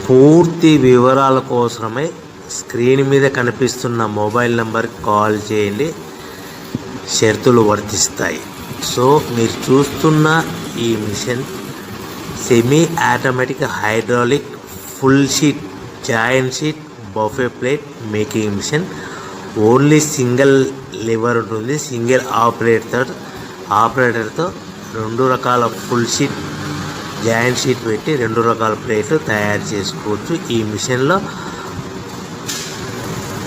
పూర్తి వివరాల కోసమై స్క్రీన్ మీద కనిపిస్తున్న మొబైల్ నెంబర్కి కాల్ చేయండి, షరతులు వర్తిస్తాయి. సో మీరు చూస్తున్న ఈ machine semi automatic hydraulic full sheet joint sheet buffet plate making machine. Only single lever ఉంటుంది. సింగిల్ ఆపరేటర్తో 2 రకాల ఫుల్ షీట్ జాయింట్ షీట్ పెట్టి 2 రకాల ప్లేట్లు తయారు చేసుకోవచ్చు. ఈ మిషన్లో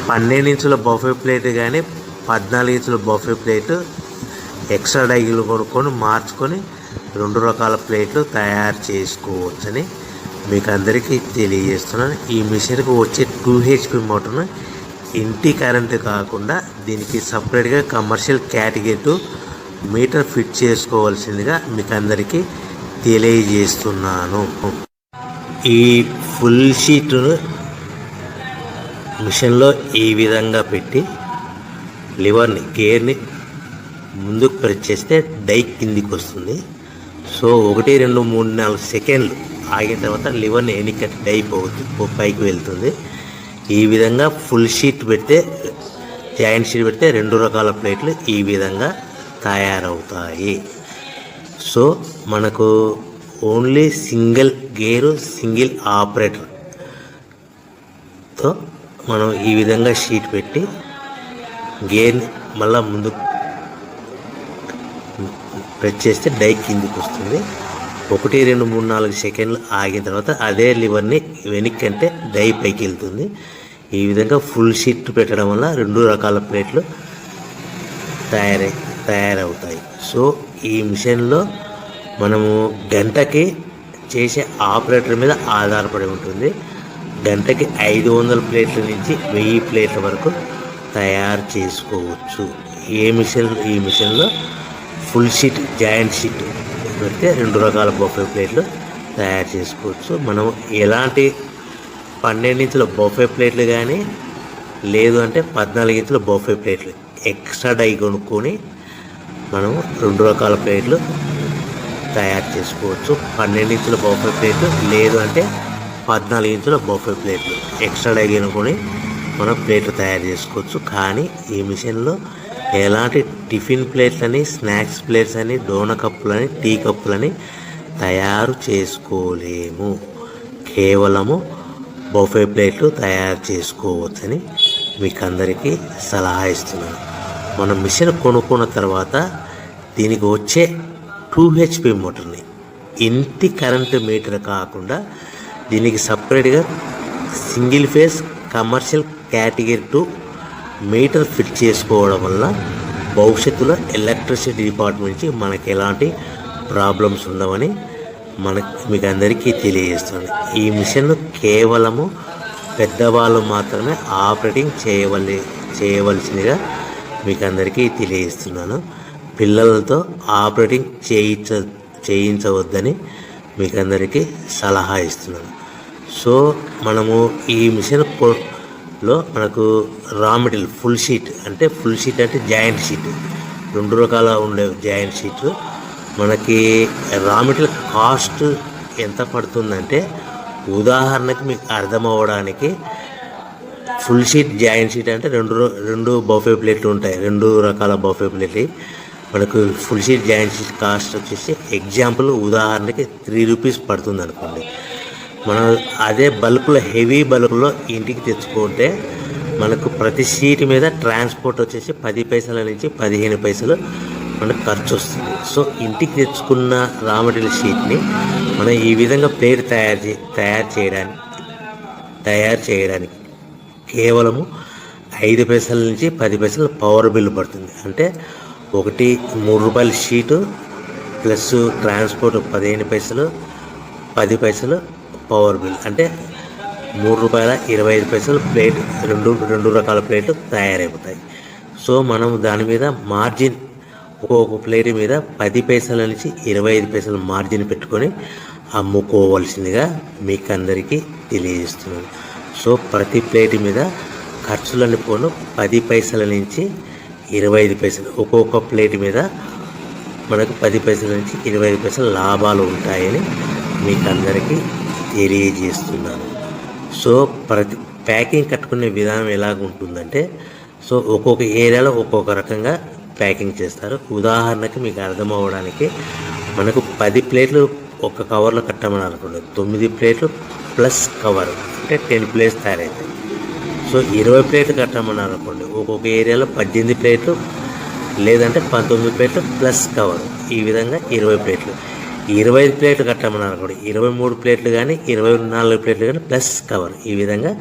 12 ఇంచుల బఫే ప్లేట్ కానీ 14 ఇంచుల బఫే ప్లేట్ ఎక్స్ట్రా డైలు కొనుక్కొని మార్చుకొని 2 రకాల ప్లేట్లు తయారు చేసుకోవచ్చని మీకు అందరికీ తెలియజేస్తున్నాను. ఈ మిషన్కి వచ్చే 2 HP మోటార్ను ఇంటి కరెంటు కాకుండా దీనికి సపరేట్గా కమర్షియల్ కేటగిరీ 2 మీటర్ ఫిట్ చేసుకోవాల్సిందిగా మీకు అందరికీ తెలియజేస్తున్నాను. ఈ ఫుల్ షీట్ను మిషన్లో ఈ విధంగా పెట్టి లివర్ని గేర్ని ముందుకు ప్రెస్ చేస్తే డై కిందికి వస్తుంది. సో 1 2 3 4 సెకండ్లు ఆగిన తర్వాత లివర్ని ఎన్నికట్టి డై పైకి వెళ్తుంది. ఈ విధంగా ఫుల్ షీట్ పెడితే జాయింట్ షీట్ పెడితే 2 రకాల ప్లేట్లు ఈ విధంగా తయారవుతాయి. సో మనకు ఓన్లీ సింగిల్ గేరు సింగిల్ ఆపరేటర్తో మనం ఈ విధంగా షీట్ పెట్టి గేర్ని మళ్ళీ ముందు ప్రెస్ చేస్తే డై కిందికి వస్తుంది. 1 2 3 4 సెకండ్లు ఆగిన తర్వాత అదే లివర్ని వెనక్కి అంటే డై పైకి వెళ్తుంది. ఈ విధంగా ఫుల్ షీట్ పెట్టడం వల్ల 2 రకాల ప్లేట్లు తయారవుతాయి. సో ఈ మిషన్లో మనము గంటకి చేసే ఆపరేటర్ మీద ఆధారపడి ఉంటుంది. గంటకి 500 ప్లేట్ల నుంచి 1000 ప్లేట్ల వరకు తయారు చేసుకోవచ్చు. ఈ మిషన్లో ఫుల్ షీట్ జాయింట్ షీట్ పెడితే 2 రకాల బఫే ప్లేట్లు తయారు చేసుకోవచ్చు. మనం ఎలాంటి 12 ఇంచుల బఫే ప్లేట్లు కానీ లేదు అంటే 14 ఇంచుల బఫే ప్లేట్లు ఎక్స్ట్రా డై కొనుక్కొని మనం 2 రకాల ప్లేట్లు తయారు చేసుకోవచ్చు. 12 ఇంచుల బఫే ప్లేట్లు లేదు అంటే 14 ఇంచుల బఫే ప్లేట్లు ఎక్స్ట్రా డై కొనుక్కొని మనం ప్లేట్లు తయారు చేసుకోవచ్చు. కానీ ఈ మిషన్లో ఎలాంటి టిఫిన్ ప్లేట్లని స్నాక్స్ ప్లేట్స్ అని డోనా కప్పులని టీ కప్పులని తయారు చేసుకోలేము. కేవలము బఫే ప్లేట్లు తయారు చేసుకోవచ్చని మీకు అందరికీ సలహా ఇస్తున్నాను. మనం మిషన్ కొనుక్కున్న తర్వాత దీనికి వచ్చే 2 HP మోటార్ని ఇంటి కరెంటు మీటర్ కాకుండా దీనికి సపరేట్గా single phase commercial category 2 metre fit చేసుకోవడం వల్ల భవిష్యత్తులో ఎలక్ట్రిసిటీ డిపార్ట్మెంట్ నుంచి మనకి ఎలాంటి ప్రాబ్లమ్స్ ఉండవని మీకు అందరికీ తెలియజేస్తున్నాను. ఈ మిషన్ కేవలము పెద్దవాళ్ళు మాత్రమే ఆపరేటింగ్ చేయవలసిందిగా మీకు అందరికీ తెలియజేస్తున్నాను. పిల్లలతో ఆపరేటింగ్ చేయించవద్దని మీకు అందరికీ సలహా ఇస్తున్నాను. సో మనము ఈ మిషన్లో మనకు రా మెటీరియల్ ఫుల్ షీట్ అంటే జాయింట్ షీట్ 2 రకాల ఉండే జాయింట్ షీట్ మనకి రా మెటీరియల్ కాస్ట్ ఎంత పడుతుందంటే ఉదాహరణకి మీకు అర్థం అవ్వడానికి ఫుల్ షీట్ జాయింట్ షీట్ అంటే 2 బఫే ప్లేట్లు ఉంటాయి. 2 రకాల బఫే ప్లేట్లు మనకు full sheet joint sheet cost వచ్చేసి ఎగ్జాంపుల్ ఉదాహరణకి 3 రూపీస్ పడుతుంది అనుకోండి. మనం అదే బల్క్లో హెవీ బల్క్లో ఇంటికి తెచ్చుకుంటే మనకు ప్రతి షీట్ మీద ట్రాన్స్పోర్ట్ వచ్చేసి 10 పైసల నుంచి 15 పైసలు మనకు ఖర్చు వస్తుంది. సో ఇంటికి తెచ్చుకున్న రా మెటీరియల్ షీట్ని మనం ఈ విధంగా ప్లేట్ తయారు చేయడానికి కేవలము 5 పైసల నుంచి 10 పైసలు పవర్ బిల్ పడుతుంది. అంటే 3 రూపాయల షీటు ప్లస్ ట్రాన్స్పోర్ట్ 15 పైసలు 10 పైసలు పవర్ బిల్ అంటే 3 రూపాయల 25 పైసలు ప్లేట్ 2 రకాల ప్లేట్లు తయారైపోతాయి. సో మనం దాని మీద మార్జిన్ ఒక్కొక్క ప్లేట్ మీద 10 పైసల నుంచి 25 పైసలు మార్జిన్ పెట్టుకొని అమ్ముకోవాల్సిందిగా మీకు అందరికీ తెలియజేస్తున్నాను. సో ప్రతి ప్లేట్ మీద ఖర్చులన్నీ పోను 10 పైసల నుంచి 25 పైసలు ఒక్కొక్క ప్లేట్ మీద మనకు 10 పైసల నుంచి 25 పైసలు లాభాలు ఉంటాయని మీకు అందరికీ తెలియజేస్తున్నాను. సో ప్రతి ప్యాకింగ్ కట్టుకునే విధానం ఎలాగ ఉంటుందంటే, సో ఒక్కొక్క ఏరియాలో ఒక్కొక్క రకంగా ప్యాకింగ్ చేస్తారు. ఉదాహరణకి మీకు అర్థం అవ్వడానికి, మనకు 10 ప్లేట్లు ఒక కవర్లో కట్టమని అనుకోండి, 9 ప్లేట్లు ప్లస్ కవర్ అంటే 10 ప్లేట్స్ తయారవుతాయి. సో 20 ప్లేట్లు కట్టమన్నారు అనుకోండి, ఒక్కొక్క ఏరియాలో 18 ప్లేట్లు లేదంటే 19 ప్లేట్లు ప్లస్ కవర్, ఈ విధంగా 20 ప్లేట్లు. 25 ప్లేట్లు కట్టమన్నారు అనుకోండి, 23 ప్లేట్లు కానీ 24 ప్లేట్లు కానీ ప్లస్ కవర్, ఈ విధంగా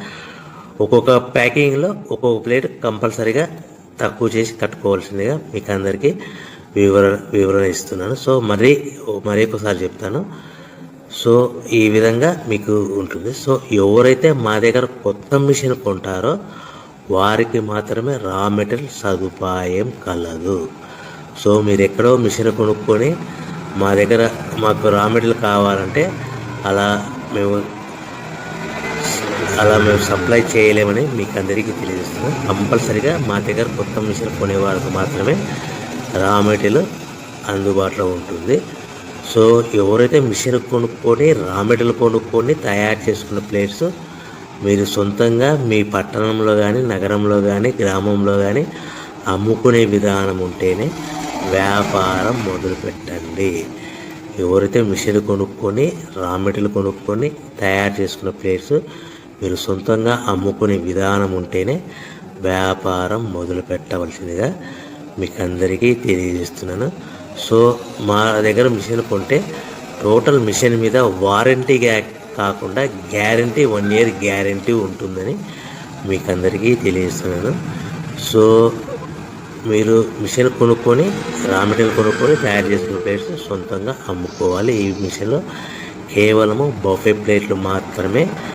ఒక్కొక్క ప్యాకింగ్లో ఒక్కొక్క ప్లేట్ కంపల్సరీగా తక్కువ చేసి కట్టుకోవాల్సిందిగా మీకు అందరికీ వివరణ ఇస్తున్నాను. సో మరీ ఒకసారి చెప్తాను. సో ఈ విధంగా మీకు ఉంటుంది. సో ఎవరైతే మా దగ్గర కొత్త మిషన్ కొంటారో వారికి మాత్రమే రా మెటీరియల్ సదుపాయం కలదు. సో మీరు ఎక్కడో మిషన్ కొనుక్కొని మా దగ్గర మాకు రా మెటీరియల్ కావాలంటే అలా మేము సప్లై చేయలేమని మీకు అందరికీ తెలియజేస్తున్నాం. కంపల్సరీగా మా దగ్గర కొత్త మిషన్ కొనేవారికి మాత్రమే రా మెటీరియల్ అందుబాటులో ఉంటుంది. సో ఎవరైతే మిషన్ కొనుక్కొని రా మెటీరియల్ కొనుక్కొని తయారు చేసుకున్న ప్లేట్స్ మీరు సొంతంగా మీ పట్టణంలో కానీ నగరంలో కానీ గ్రామంలో కానీ అమ్ముకునే విధానం ఉంటేనే వ్యాపారం మొదలుపెట్టండి. ఎవరైతే మిషన్ కొనుక్కొని రా మెటీరియల్ కొనుక్కొని తయారు చేసుకున్న ప్లేట్స్ మీరు సొంతంగా అమ్ముకునే విధానం ఉంటేనే వ్యాపారం మొదలు పెట్టవలసిందిగా మీకు అందరికీ తెలియజేస్తున్నాను. సో మా దగ్గర మిషన్ కొంటే టోటల్ మిషన్ మీద వారంటీగా కాకుండా గ్యారంటీ 1 year గ్యారంటీ ఉంటుందని మీకు అందరికీ తెలియజేస్తున్నాను. సో మీరు మిషన్ కొనుక్కొని రా మెటీరియల్ కొనుక్కొని తయారు చేసుకున్న ప్లేట్స్ సొంతంగా అమ్ముకోవాలి. ఈ మిషన్లో కేవలము బఫే ప్లేట్లు మాత్రమే